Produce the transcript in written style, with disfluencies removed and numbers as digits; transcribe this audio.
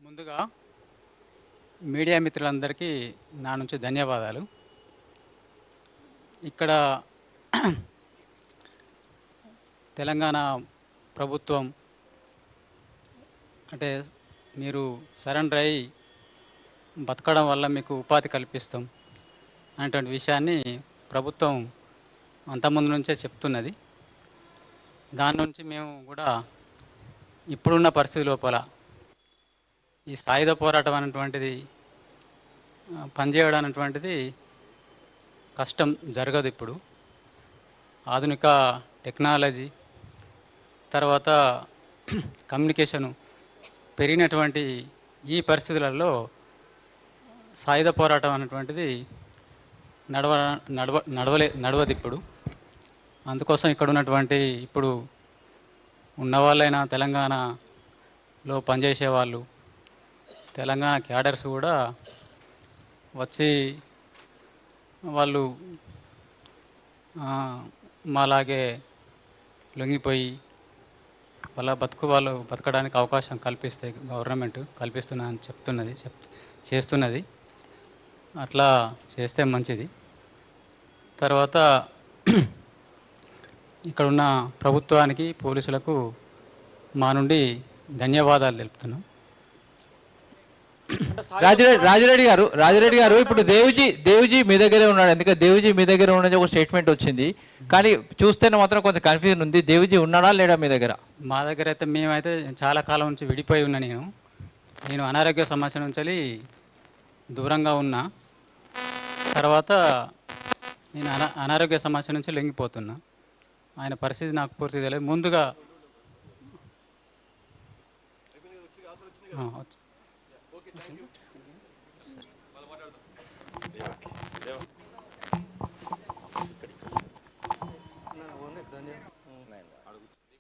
ముందుగా మీడియా మిత్రులందరికీ నా నుంచి ధన్యవాదాలు. ఇక్కడ తెలంగాణ ప్రభుత్వం అంటే మీరు సరెండర్ అయ్యి బతకడం వల్ల మీకు ఉపాధి కల్పిస్తాం అనేటువంటి విషయాన్ని ప్రభుత్వం అంతకుముందు నుంచే చెప్తున్నది. దాని నుంచి మేము కూడా ఇప్పుడున్న పరిస్థితి లోపల ఈ సాయుధ పోరాటం అనేటువంటిది పనిచేయడం అనేటువంటిది కష్టం, జరగదు. ఇప్పుడు ఆధునిక టెక్నాలజీ తర్వాత కమ్యూనికేషను పెరిగినటువంటి ఈ పరిస్థితులలో సాయుధ పోరాటం అనేటువంటిది నడవదు ఇప్పుడు. అందుకోసం ఇక్కడ ఉన్నటువంటి ఇప్పుడు ఉన్నవాళ్ళైనా తెలంగాణలో పనిచేసే వాళ్ళు, తెలంగాణ క్యాడర్స్ కూడా వచ్చి వాళ్ళు మాలాగే లొంగిపోయి వాళ్ళ వాళ్ళు బతకడానికి అవకాశం కల్పిస్తే గవర్నమెంట్ కల్పిస్తున్నా అని చేస్తున్నది. అట్లా చేస్తే మంచిది. తర్వాత ఇక్కడున్న ప్రభుత్వానికి, పోలీసులకు మా నుండి ధన్యవాదాలు తెలుపుతున్నాం. రాజిరెడ్డి గారు ఇప్పుడు దేవిజీ మీ దగ్గరే ఉన్నాడు. ఎందుకంటే దేవిజీ మీ దగ్గర ఉన్నది ఒక స్టేట్మెంట్ వచ్చింది, కానీ చూస్తేనే మాత్రం కొంచెం కన్ఫ్యూజన్ ఉంది. దేవిజీ ఉన్నాడా లేడా మీ దగ్గర? మా దగ్గర అయితే మేమైతే చాలా కాలం నుంచి విడిపోయి ఉన్నా. నేను అనారోగ్య సమస్య నుంచి దూరంగా ఉన్నా. తర్వాత నేను అనారోగ్య సమస్య నుంచి లొంగిపోతున్నా. ఆయన పరిస్థితి నాకు పూర్తిగా తెలియదు. ముందుగా